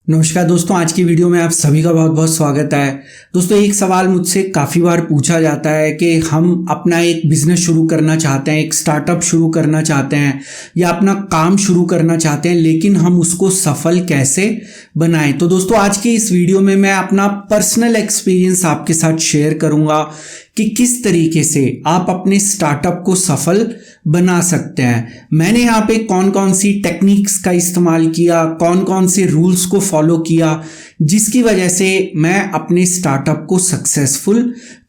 नमस्कार दोस्तों, आज की वीडियो में आप सभी का बहुत बहुत स्वागत है। दोस्तों, एक सवाल मुझसे काफ़ी बार पूछा जाता है कि हम अपना एक बिजनेस शुरू करना चाहते हैं, एक स्टार्टअप शुरू करना चाहते हैं या अपना काम शुरू करना चाहते हैं, लेकिन हम उसको सफल कैसे बनाएं। तो दोस्तों, आज की इस वीडियो में मैं अपना पर्सनल एक्सपीरियंस आपके साथ शेयर करूंगा कि किस तरीके से आप अपने स्टार्टअप को सफल बना सकते हैं। मैंने यहाँ पे कौन कौन सी टेक्निक्स का इस्तेमाल किया, कौन कौन से रूल्स को फॉलो किया, जिसकी वजह से मैं अपने स्टार्टअप को सक्सेसफुल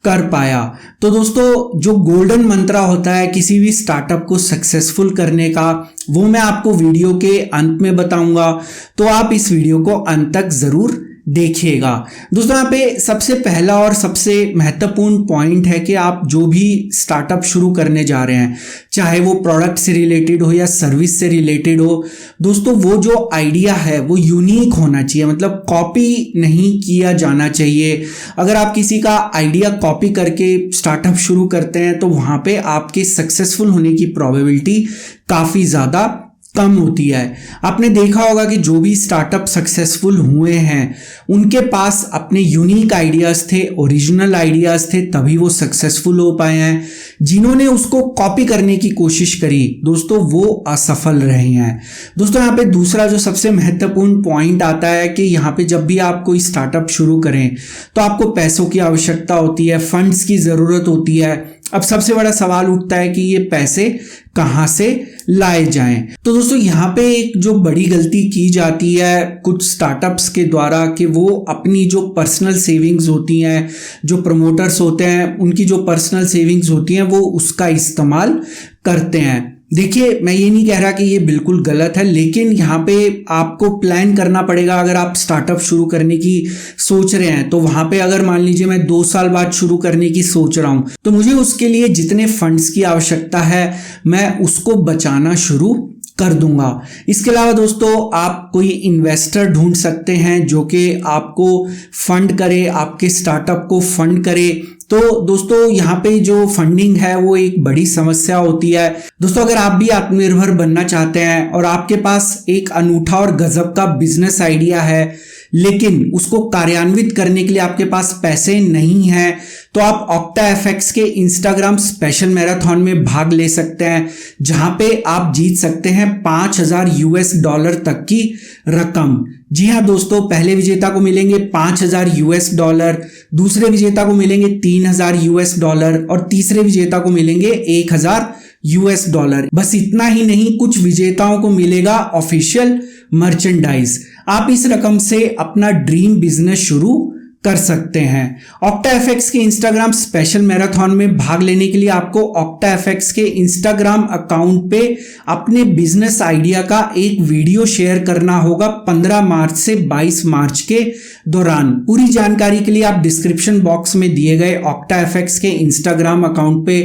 कर पाया। तो दोस्तों, जो गोल्डन मंत्रा होता है किसी भी स्टार्टअप को सक्सेसफुल करने का, वो मैं आपको वीडियो के अंत में बताऊंगा, तो आप इस वीडियो को अंत तक जरूर देखिएगा। दोस्तों, यहाँ पे सबसे पहला और सबसे महत्वपूर्ण पॉइंट है कि आप जो भी स्टार्टअप शुरू करने जा रहे हैं, चाहे वो प्रोडक्ट से रिलेटेड हो या सर्विस से रिलेटेड हो, दोस्तों वो जो आइडिया है वो यूनिक होना चाहिए, मतलब कॉपी नहीं किया जाना चाहिए। अगर आप किसी का आइडिया कॉपी करके स्टार्टअप शुरू करते हैं तो वहाँ पे आपके सक्सेसफुल होने की प्रोबेबिलिटी काफ़ी ज़्यादा कम होती है। आपने देखा होगा कि जो भी स्टार्टअप सक्सेसफुल हुए हैं उनके पास अपने यूनिक आइडियाज़ थे, ओरिजिनल आइडियाज़ थे, तभी वो सक्सेसफुल हो पाए हैं। जिन्होंने उसको कॉपी करने की कोशिश करी दोस्तों, वो असफल रहे हैं। दोस्तों, यहाँ पे दूसरा जो सबसे महत्वपूर्ण पॉइंट आता है कि यहाँ पे जब भी आप कोई स्टार्टअप शुरू करें तो आपको पैसों की आवश्यकता होती है, फंड्स की ज़रूरत होती है। अब सबसे बड़ा सवाल उठता है कि ये पैसे कहाँ से लाए जाएं। तो दोस्तों, यहाँ पे एक जो बड़ी गलती की जाती है कुछ स्टार्टअप्स के द्वारा कि वो अपनी जो पर्सनल सेविंग्स होती हैं, जो प्रमोटर्स होते हैं उनकी जो पर्सनल सेविंग्स होती हैं, वो उसका इस्तेमाल करते हैं। देखिए, मैं ये नहीं कह रहा कि ये बिल्कुल गलत है, लेकिन यहाँ पे आपको प्लान करना पड़ेगा। अगर आप स्टार्टअप शुरू करने की सोच रहे हैं तो वहाँ पे अगर मान लीजिए मैं 2 साल बाद शुरू करने की सोच रहा हूँ, तो मुझे उसके लिए जितने फंड्स की आवश्यकता है मैं उसको बचाना शुरू कर दूंगा। इसके अलावा दोस्तों, आप कोई इन्वेस्टर ढूंढ सकते हैं जो कि आपको फंड करे, आपके स्टार्टअप को फंड करे। तो दोस्तों, यहाँ पे जो फंडिंग है वो एक बड़ी समस्या होती है। दोस्तों, अगर आप भी आत्मनिर्भर बनना चाहते हैं और आपके पास एक अनूठा और गजब का बिजनेस आइडिया है, लेकिन उसको कार्यान्वित करने के लिए आपके पास पैसे नहीं हैं, तो आप OctaFX के इंस्टाग्राम स्पेशल मैराथन में भाग ले सकते हैं, जहां पे आप जीत सकते हैं $5000 तक की रकम। जी हाँ दोस्तों, पहले विजेता को मिलेंगे $5000, दूसरे विजेता को मिलेंगे $3000 और तीसरे विजेता को मिलेंगे $1000। बस इतना ही नहीं, कुछ विजेताओं को मिलेगा ऑफिशियल मर्चेंडाइज। आप इस रकम से अपना ड्रीम बिजनेस शुरू कर सकते हैं। OctaFX के इंस्टाग्राम स्पेशल मैराथन में भाग लेने के लिए आपको OctaFX के इंस्टाग्राम अकाउंट पे अपने बिजनेस आइडिया का एक वीडियो शेयर करना होगा 15 मार्च से 22 मार्च के दौरान। पूरी जानकारी के लिए आप डिस्क्रिप्शन बॉक्स में दिए गए OctaFX के इंस्टाग्राम अकाउंट पे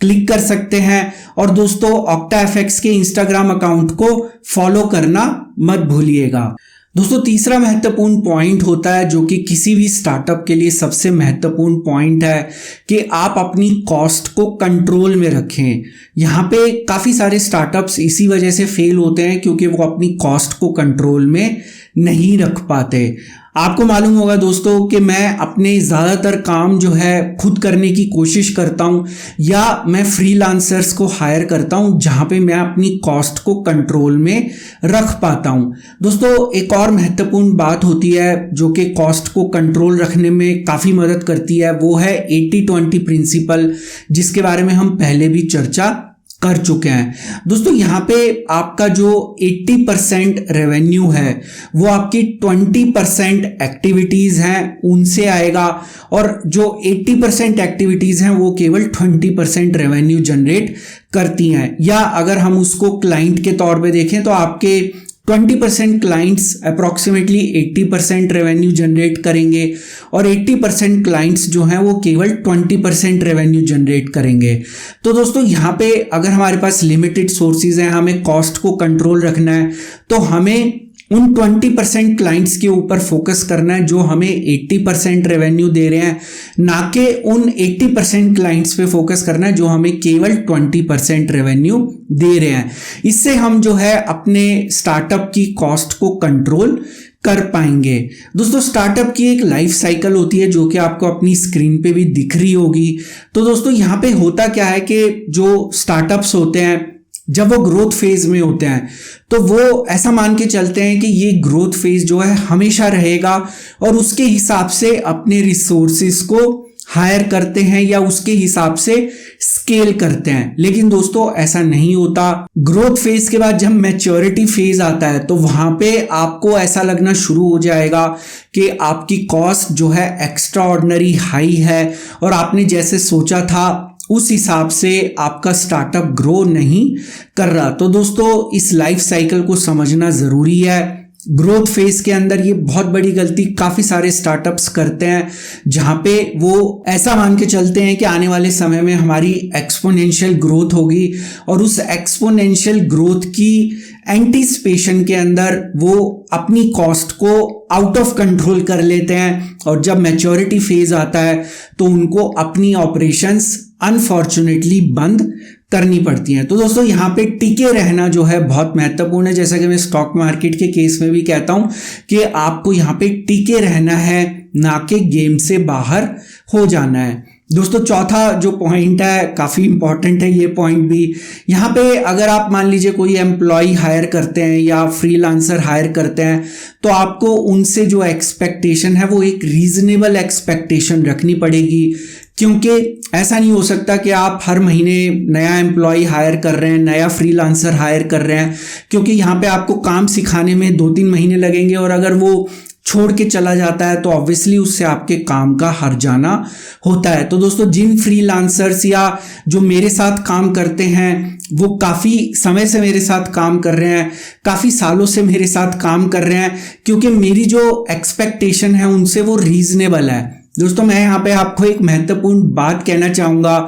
क्लिक कर सकते हैं। और दोस्तों, OctaFX के इंस्टाग्राम अकाउंट को फॉलो करना मत भूलिएगा। दोस्तों, तीसरा महत्वपूर्ण पॉइंट होता है जो कि किसी भी स्टार्टअप के लिए सबसे महत्वपूर्ण पॉइंट है कि आप अपनी कॉस्ट को कंट्रोल में रखें। यहाँ पे काफ़ी सारे स्टार्टअप्स इसी वजह से फेल होते हैं क्योंकि वो अपनी कॉस्ट को कंट्रोल में नहीं रख पाते। आपको मालूम होगा दोस्तों कि मैं अपने ज़्यादातर काम जो है खुद करने की कोशिश करता हूँ या मैं फ्रीलांसर्स को हायर करता हूँ, जहाँ पे मैं अपनी कॉस्ट को कंट्रोल में रख पाता हूँ। दोस्तों, एक और महत्वपूर्ण बात होती है जो कि कॉस्ट को कंट्रोल रखने में काफ़ी मदद करती है, वो है 80-20 प्रिंसिपल, जिसके बारे में हम पहले भी चर्चा कर चुके हैं। दोस्तों, यहाँ पे आपका जो 80% रेवेन्यू है वो आपकी 20% एक्टिविटीज़ हैं उनसे आएगा, और जो 80% एक्टिविटीज़ हैं वो केवल 20% रेवेन्यू जनरेट करती हैं। या अगर हम उसको क्लाइंट के तौर पे देखें तो आपके 20% क्लाइंट्स अप्रॉक्सीमेटली 80% रेवेन्यू जनरेट करेंगे और 80% क्लाइंट्स जो हैं वो केवल 20% रेवेन्यू जनरेट करेंगे। तो दोस्तों, यहाँ पे अगर हमारे पास लिमिटेड सोर्सेज हैं, हमें कॉस्ट को कंट्रोल रखना है, तो हमें उन 20% क्लाइंट्स के ऊपर फोकस करना है जो हमें 80% रेवेन्यू दे रहे हैं, ना कि उन 80% क्लाइंट्स पे फोकस करना है जो हमें केवल 20% रेवेन्यू दे रहे हैं। इससे हम जो है अपने स्टार्टअप की कॉस्ट को कंट्रोल कर पाएंगे। दोस्तों स्टार्टअप की एक लाइफ साइकिल होती है जो कि आपको अपनी स्क्रीन पे भी दिख रही होगी। तो दोस्तों यहाँ पे होता क्या है कि जो स्टार्टअप्स होते हैं जब वो ग्रोथ फेज में होते हैं तो वो ऐसा मान के चलते हैं कि ये ग्रोथ फेज जो है हमेशा रहेगा और उसके हिसाब से अपने रिसोर्सेज को हायर करते हैं या उसके हिसाब से स्केल करते हैं। लेकिन दोस्तों ऐसा नहीं होता। ग्रोथ फेज के बाद जब मैच्योरिटी फेज आता है तो वहां पे आपको ऐसा लगना शुरू हो जाएगा कि आपकी कॉस्ट जो है एक्स्ट्रा ऑर्डिनरी हाई है और आपने जैसे सोचा था उस हिसाब से आपका स्टार्टअप ग्रो नहीं कर रहा। तो दोस्तों इस लाइफ साइकिल को समझना जरूरी है। ग्रोथ फेज के अंदर ये बहुत बड़ी गलती काफी सारे स्टार्टअप्स करते हैं जहां पे वो ऐसा मान के चलते हैं कि आने वाले समय में हमारी एक्सपोनेंशियल ग्रोथ होगी और उस एक्सपोनेंशियल ग्रोथ की एंटीसिपेशन के अंदर वो अपनी कॉस्ट को आउट ऑफ कंट्रोल कर लेते हैं और जब मैच्योरिटी फेज आता है तो उनको अपनी ऑपरेशंस अनफॉर्चुनेटली बंद करनी पड़ती हैं। तो दोस्तों यहाँ पे टिके रहना जो है बहुत महत्वपूर्ण है। जैसा कि मैं स्टॉक मार्केट के केस में भी कहता हूँ कि आपको यहाँ पे टिके रहना है, ना कि गेम से बाहर हो जाना है। दोस्तों चौथा जो पॉइंट है काफ़ी इंपॉर्टेंट है ये पॉइंट भी। यहाँ पे अगर आप मान लीजिए कोई एम्प्लॉय हायर करते हैं या फ्रीलांसर हायर करते हैं तो आपको उनसे जो एक्सपेक्टेशन है वो एक रीजनेबल एक्सपेक्टेशन रखनी पड़ेगी, क्योंकि ऐसा नहीं हो सकता कि आप हर महीने नया एम्प्लॉय हायर कर रहे हैं, नया फ्रीलांसर हायर कर रहे हैं, क्योंकि यहाँ पे आपको काम सिखाने में 2-3 महीने लगेंगे और अगर वो छोड़ के चला जाता है तो ऑब्वियसली उससे आपके काम का हर जाना होता है। तो दोस्तों जिन फ्रीलांसर्स या जो मेरे साथ काम करते हैं वो काफ़ी समय से मेरे साथ काम कर रहे हैं, काफ़ी सालों से मेरे साथ काम कर रहे हैं, क्योंकि मेरी जो एक्सपेक्टेशन है उनसे वो रीजनेबल है। दोस्तों मैं यहाँ पे आपको एक महत्वपूर्ण बात कहना चाहूँगा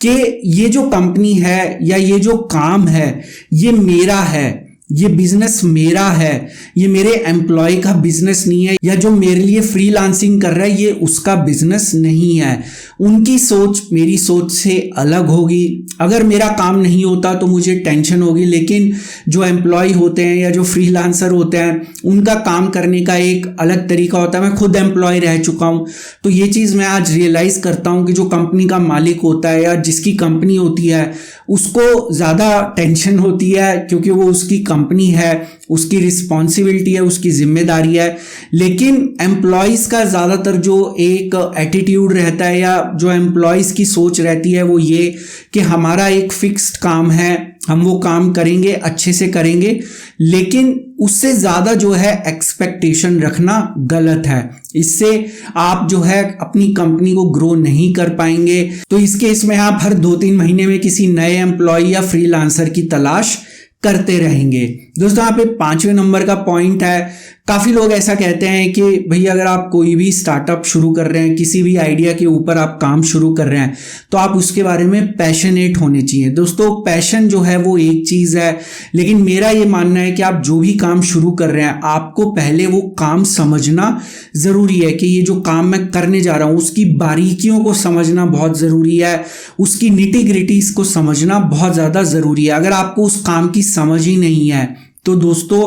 कि ये जो कंपनी है या ये जो काम है ये मेरा है, ये बिजनेस मेरा है, ये मेरे एम्प्लॉय का बिजनेस नहीं है, या जो मेरे लिए फ्रीलांसिंग कर रहा है ये उसका बिजनेस नहीं है। उनकी सोच मेरी सोच से अलग होगी। अगर मेरा काम नहीं होता तो मुझे टेंशन होगी, लेकिन जो एम्प्लॉय होते हैं या जो फ्रीलांसर होते हैं उनका काम करने का एक अलग तरीका होता है। मैं खुद एम्प्लॉय रह चुका हूँ तो ये चीज़ मैं आज रियलाइज करता हूँ कि जो कंपनी का मालिक होता है या जिसकी कंपनी होती है उसको ज़्यादा टेंशन होती है, क्योंकि वो उसकी कंपनी है, उसकी रिस्पॉन्सिबिलिटी है, उसकी जिम्मेदारी है। लेकिन एम्प्लॉयज़ का ज़्यादातर जो एक एटीट्यूड रहता है या जो एम्प्लॉयज़ की सोच रहती है वो ये कि हमारा एक फिक्स्ड काम है, हम वो काम करेंगे, अच्छे से करेंगे, लेकिन उससे ज़्यादा जो है एक्सपेक्टेशन रखना गलत है। इससे आप जो है अपनी कंपनी को ग्रो नहीं कर पाएंगे। तो इस केस में आप हर 2-3 महीने में किसी नए एम्प्लॉय या फ्रीलांसर की तलाश करते रहेंगे। दोस्तों यहाँ पे 5वें नंबर का पॉइंट है, काफ़ी लोग ऐसा कहते हैं कि भैया अगर आप कोई भी स्टार्टअप शुरू कर रहे हैं, किसी भी आइडिया के ऊपर आप काम शुरू कर रहे हैं तो आप उसके बारे में पैशनेट होने चाहिए। दोस्तों पैशन जो है वो एक चीज़ है, लेकिन मेरा ये मानना है कि आप जो भी काम शुरू कर रहे हैं आपको पहले वो काम समझना ज़रूरी है कि ये जो काम मैं करने जा रहा हूँ उसकी बारीकियों को समझना बहुत ज़रूरी है, उसकी निटी-ग्रिटीज़ को समझना बहुत ज़्यादा ज़रूरी है। अगर आपको उस काम की समझ ही नहीं है तो दोस्तों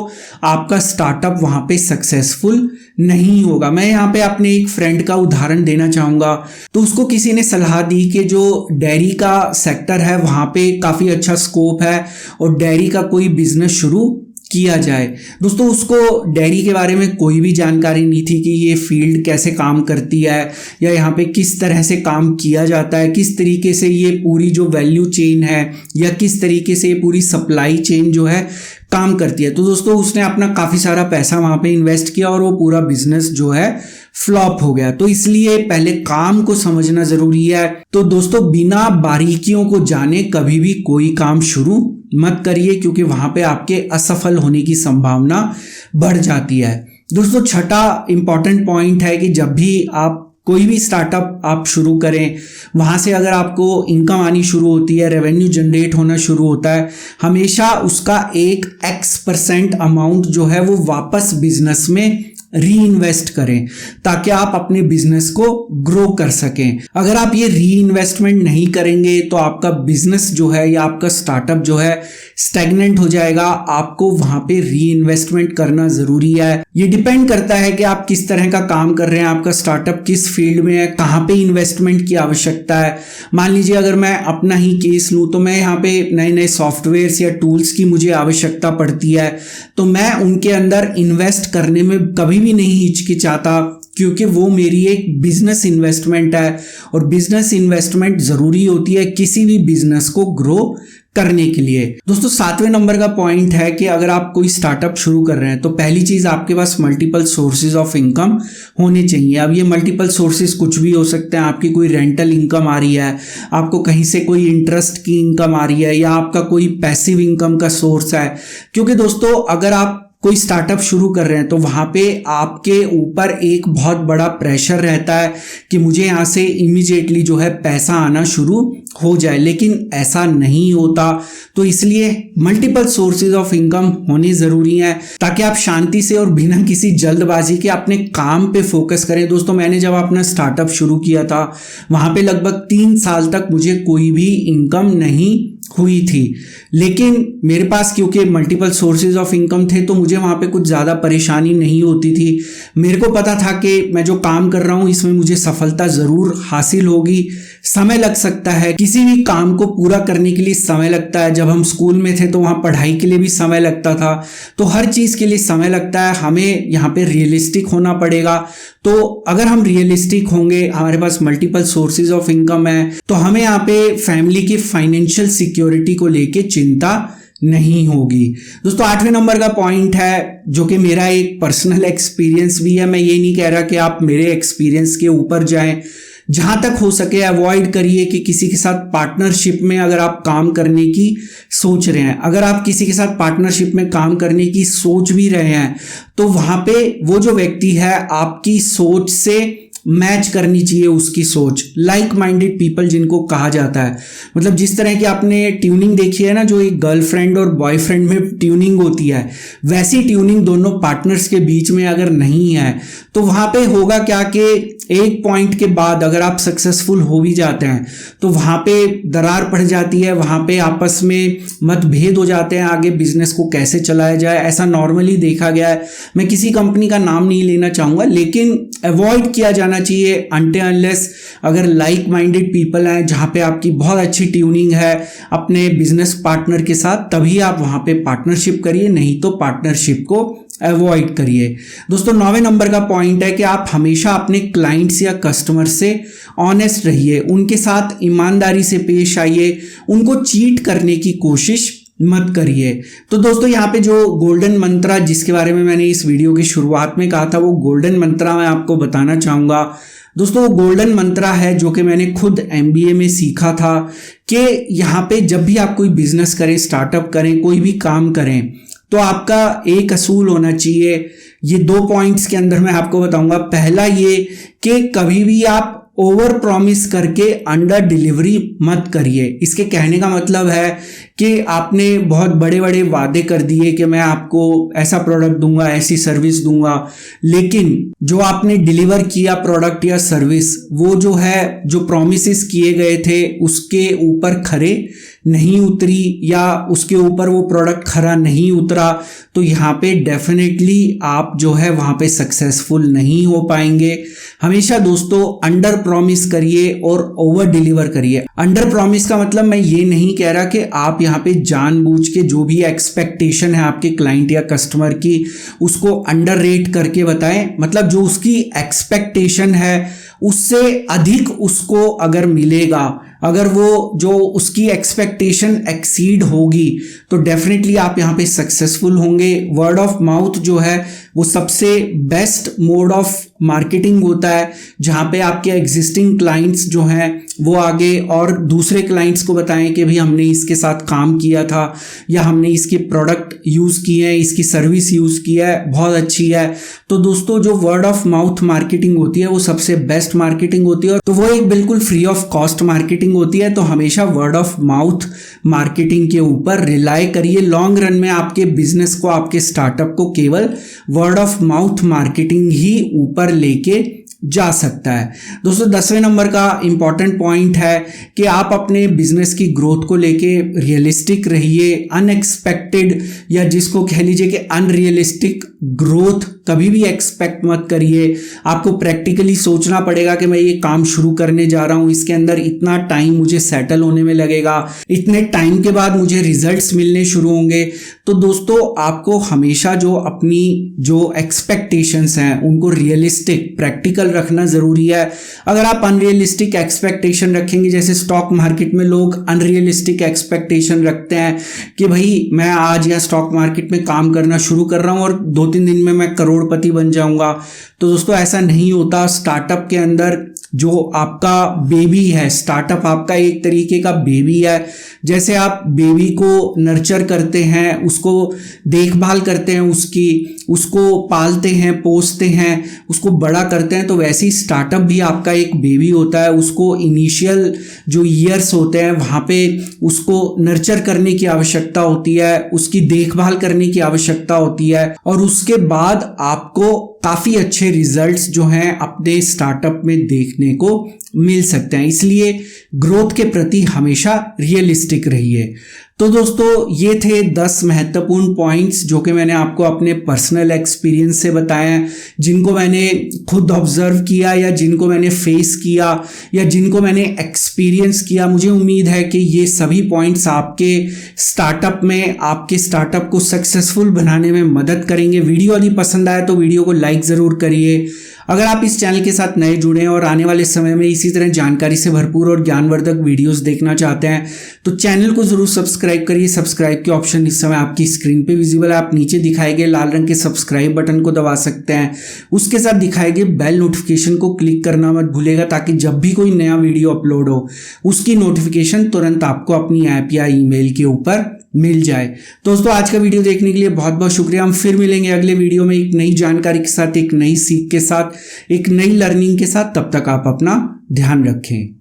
आपका स्टार्टअप वहां पे सक्सेसफुल नहीं होगा। मैं यहाँ पे अपने एक फ्रेंड का उदाहरण देना चाहूँगा। तो उसको किसी ने सलाह दी कि जो डेयरी का सेक्टर है वहाँ पे काफ़ी अच्छा स्कोप है और डेयरी का कोई बिजनेस शुरू किया जाए। दोस्तों उसको डेयरी के बारे में कोई भी जानकारी नहीं थी कि ये फील्ड कैसे काम करती है या यहाँ पे किस तरह से काम किया जाता है, किस तरीके से ये पूरी जो वैल्यू चेन है या किस तरीके से ये पूरी सप्लाई चेन जो है काम करती है। तो दोस्तों उसने अपना काफ़ी सारा पैसा वहाँ पे इन्वेस्ट किया और वो पूरा बिजनेस जो है फ्लॉप हो गया। तो इसलिए पहले काम को समझना ज़रूरी है। तो दोस्तों बिना बारीकियों को जाने कभी भी कोई काम शुरू मत करिए, क्योंकि वहाँ पे आपके असफल होने की संभावना बढ़ जाती है। दोस्तों छठा इंपॉर्टेंट पॉइंट है कि जब भी आप कोई भी स्टार्टअप आप शुरू करें वहाँ से अगर आपको इनकम आनी शुरू होती है, रेवेन्यू जनरेट होना शुरू होता है, हमेशा उसका एक X% अमाउंट जो है वो वापस बिजनेस में री इन्वेस्ट करें ताकि आप अपने बिजनेस को ग्रो कर सकें। अगर आप ये री इन्वेस्टमेंट नहीं करेंगे तो आपका बिजनेस जो है या आपका स्टार्टअप जो है स्टैग्नेंट हो जाएगा। आपको वहां पे री इन्वेस्टमेंट करना जरूरी है। ये डिपेंड करता है कि आप किस तरह का काम कर रहे हैं, आपका स्टार्टअप किस फील्ड में है, कहाँ पे इन्वेस्टमेंट की आवश्यकता है। मान लीजिए अगर मैं अपना ही केस लूँ तो मैं यहाँ पे नए नए सॉफ्टवेयर्स या टूल्स की मुझे आवश्यकता पड़ती है, तो मैं उनके अंदर इन्वेस्ट करने में कभी भी नहीं हिचकिचाता, क्योंकि वो मेरी एक बिजनेस इन्वेस्टमेंट है और बिजनेस इन्वेस्टमेंट जरूरी होती है किसी भी बिजनेस को ग्रो करने के लिए। दोस्तों 7वें नंबर का पॉइंट है कि अगर आप कोई स्टार्टअप शुरू कर रहे हैं तो पहली चीज आपके पास मल्टीपल सोर्सेज ऑफ इनकम होने चाहिए। अब ये मल्टीपल सोर्सेज कुछ भी हो सकते हैं। आपकी कोई रेंटल इनकम आ रही है, आपको कहीं से कोई इंटरेस्ट की इनकम आ रही है, या आपका कोई पैसिव इनकम का सोर्स है। क्योंकि दोस्तों अगर आप कोई स्टार्टअप शुरू कर रहे हैं तो वहां पे आपके ऊपर एक बहुत बड़ा प्रेशर रहता है कि मुझे यहाँ से इमीडिएटली जो है पैसा आना शुरू हो जाए, लेकिन ऐसा नहीं होता। तो इसलिए मल्टीपल सोर्सेज ऑफ इनकम होने जरूरी हैं ताकि आप शांति से और बिना किसी जल्दबाजी के अपने काम पे फोकस करें। दोस्तों मैंने जब अपना स्टार्टअप शुरू किया था वहां पे लगभग 3 साल तक मुझे कोई भी इनकम नहीं हुई थी, लेकिन मेरे पास क्योंकि मल्टीपल सोर्सेज ऑफ इनकम थे तो मुझे वहाँ पे कुछ ज़्यादा परेशानी नहीं होती थी। मेरे को पता था कि मैं जो काम कर रहा हूँ इसमें मुझे सफलता ज़रूर हासिल होगी। समय लग सकता है, किसी भी काम को पूरा करने के लिए समय लगता है। जब हम स्कूल में थे तो वहाँ पढ़ाई के लिए भी समय लगता था, तो हर चीज़ के लिए समय लगता है। हमें यहाँ पे रियलिस्टिक होना पड़ेगा। तो अगर हम रियलिस्टिक होंगे, हमारे पास मल्टीपल सोर्सेज ऑफ इनकम है, तो हमें यहाँ पे फैमिली की फाइनेंशियल सिक्योरिटी को लेके चिंता नहीं होगी। दोस्तों 8वें नंबर का पॉइंट है जो कि मेरा एक पर्सनल एक्सपीरियंस भी है। मैं ये नहीं कह रहा कि आप मेरे एक्सपीरियंस के ऊपर जाएं। जहां तक हो सके अवॉइड करिए कि किसी के साथ पार्टनरशिप में अगर आप काम करने की सोच रहे हैं, अगर आप किसी के साथ पार्टनरशिप में काम करने की सोच भी रहे हैं तो वहां पे वो जो व्यक्ति है आपकी सोच से मैच करनी चाहिए उसकी सोच। लाइक माइंडेड पीपल जिनको कहा जाता है, मतलब जिस तरह की आपने ट्यूनिंग देखी है ना, जो एक गर्लफ्रेंड और बॉयफ्रेंड में ट्यूनिंग होती है, वैसी ट्यूनिंग दोनों पार्टनर्स के बीच में अगर नहीं है तो वहां पे होगा क्या कि एक पॉइंट के बाद अगर आप सक्सेसफुल हो भी जाते हैं तो वहां पे दरार पड़ जाती है, वहां पे आपस में मतभेद हो जाते हैं आगे बिजनेस को कैसे चलाया जाए। ऐसा नॉर्मली देखा गया है। मैं किसी कंपनी का नाम नहीं लेना चाहूंगा, लेकिन अवॉइड किया जाना चाहिए अनटिल अनलेस अगर लाइक माइंडेड पीपल हैं जहां पे आपकी बहुत अच्छी ट्यूनिंग है अपने बिजनेस पार्टनर के साथ, तभी आप वहां पे पार्टनरशिप करिए, नहीं तो पार्टनरशिप को अवॉइड करिए। दोस्तों 9वें नंबर का पॉइंट है कि आप हमेशा अपने क्लाइंट्स या कस्टमर से ऑनेस्ट रहिए, उनके साथ ईमानदारी से पेश आइए, उनको चीट करने की कोशिश मत करिए। तो दोस्तों यहाँ पे जो गोल्डन मंत्रा जिसके बारे में मैंने इस वीडियो की शुरुआत में कहा था, वो गोल्डन मंत्रा मैं आपको बताना चाहूँगा। दोस्तों वो गोल्डन मंत्रा है जो कि मैंने खुद MBA में सीखा था कि यहाँ पे जब भी आप कोई बिजनेस करें, स्टार्टअप करें, कोई भी काम करें, तो आपका एक असूल होना चाहिए। ये 2 पॉइंट्स के अंदर मैं आपको बताऊंगा। पहला ये कि कभी भी आप ओवर प्रॉमिस करके अंडर डिलीवरी मत करिए। इसके कहने का मतलब है कि आपने बहुत बड़े बड़े वादे कर दिए कि मैं आपको ऐसा प्रोडक्ट दूंगा, ऐसी सर्विस दूंगा, लेकिन जो आपने डिलीवर किया प्रोडक्ट या सर्विस, वो जो है जो प्रॉमिसेस किए गए थे उसके ऊपर खरे नहीं उतरी, या उसके ऊपर वो प्रोडक्ट खरा नहीं उतरा, तो यहाँ पे डेफिनेटली आप जो है वहाँ पे सक्सेसफुल नहीं हो पाएंगे। हमेशा दोस्तों अंडर प्रॉमिस करिए और ओवर डिलीवर करिए। अंडर प्रॉमिस का मतलब मैं ये नहीं कह रहा कि आप यहाँ पे जानबूझ के जो भी एक्सपेक्टेशन है आपके क्लाइंट या कस्टमर की उसको अंडर रेट करके बताएं। मतलब जो उसकी एक्सपेक्टेशन है उससे अधिक उसको अगर मिलेगा, अगर वो जो उसकी एक्सपेक्टेशन एक्सीड होगी, तो डेफिनेटली आप यहाँ पे सक्सेसफुल होंगे। वर्ड ऑफ माउथ जो है वो सबसे बेस्ट मोड ऑफ मार्केटिंग होता है, जहाँ पे आपके एग्जिस्टिंग क्लाइंट्स जो हैं वो आगे और दूसरे क्लाइंट्स को बताएं कि भाई हमने इसके साथ काम किया था, या हमने इसके प्रोडक्ट यूज़ किए हैं, इसकी सर्विस यूज़ किया है, बहुत अच्छी है। तो दोस्तों जो वर्ड ऑफ माउथ मार्केटिंग होती है वो सबसे बेस्ट मार्केटिंग होती है, तो वो एक बिल्कुल free of cost marketing marketing होती है तो हमेशा वर्ड ऑफ माउथ मार्केटिंग के ऊपर रिलाय करिए। लॉन्ग रन में आपके बिजनेस को, आपके स्टार्टअप को केवल वर्ड ऑफ माउथ मार्केटिंग ही ऊपर लेके जा सकता है। दोस्तों 10वें नंबर का इंपॉर्टेंट पॉइंट है कि आप अपने बिजनेस की ग्रोथ को लेके रियलिस्टिक रहिए। अनएक्सपेक्टेड या जिसको कह लीजिए कि अनरियलिस्टिक ग्रोथ कभी भी एक्सपेक्ट मत करिए। आपको प्रैक्टिकली सोचना पड़ेगा कि मैं ये काम शुरू करने जा रहा हूँ, इसके अंदर इतना टाइम मुझे सेटल होने में लगेगा, इतने टाइम के बाद मुझे रिजल्ट्स मिलने शुरू होंगे। तो दोस्तों आपको हमेशा जो एक्सपेक्टेशंस हैं उनको रियलिस्टिक, प्रैक्टिकल रखना जरूरी है। अगर आप अनरियलिस्टिक एक्सपेक्टेशन रखेंगे, जैसे स्टॉक मार्केट में लोग अनरियलिस्टिक एक्सपेक्टेशन रखते हैं कि भाई मैं आज या स्टॉक मार्केट में काम करना शुरू कर रहा हूं और 2-3 दिन में मैं करोड़पति बन जाऊंगा। तो दोस्तों ऐसा नहीं होता। स्टार्टअप के अंदर जो आपका बेबी है, स्टार्टअप आपका एक तरीके का बेबी है। जैसे आप बेबी को नर्चर करते हैं, उसको देखभाल करते हैं, उसको पालते हैं, पोसते हैं, उसको बड़ा करते हैं, तो वैसे ही स्टार्टअप भी आपका एक बेबी होता है। उसको इनिशियल जो ईयर्स होते हैं वहाँ पे उसको नर्चर करने की आवश्यकता होती है, उसकी देखभाल करने की आवश्यकता होती है और उसके बाद आपको काफ़ी अच्छे रिजल्ट्स जो हैं अपने स्टार्टअप में देखने को मिल सकते हैं। इसलिए ग्रोथ के प्रति हमेशा रियलिस्टिक रहिए। तो दोस्तों ये थे 10 महत्वपूर्ण पॉइंट्स जो कि मैंने आपको अपने पर्सनल एक्सपीरियंस से बताए हैं, जिनको मैंने खुद ऑब्जर्व किया या जिनको मैंने फेस किया या जिनको मैंने एक्सपीरियंस किया। मुझे उम्मीद है कि ये सभी पॉइंट्स आपके स्टार्टअप को सक्सेसफुल बनाने में मदद करेंगे। वीडियो यदि पसंद आए तो वीडियो को लाइक ज़रूर करिए। अगर आप इस चैनल के साथ नए जुड़े हैं और आने वाले समय में इसी तरह जानकारी से भरपूर और ज्ञानवर्धक वीडियोस देखना चाहते हैं तो चैनल को जरूर सब्सक्राइब करिए। सब्सक्राइब के ऑप्शन इस समय आपकी स्क्रीन पे विजिबल है। आप नीचे दिखाए गए लाल रंग के सब्सक्राइब बटन को दबा सकते हैं। उसके साथ दिखाए गए बेल नोटिफिकेशन को क्लिक करना मत भूलिएगा, ताकि जब भी कोई नया वीडियो अपलोड हो उसकी नोटिफिकेशन तुरंत आपको अपनी ऐप या ईमेल के ऊपर मिल जाए। दोस्तों आज का वीडियो देखने के लिए बहुत बहुत शुक्रिया। हम फिर मिलेंगे अगले वीडियो में एक नई जानकारी के साथ, एक नई सीख के साथ, एक नई लर्निंग के साथ। तब तक आप अपना ध्यान रखें।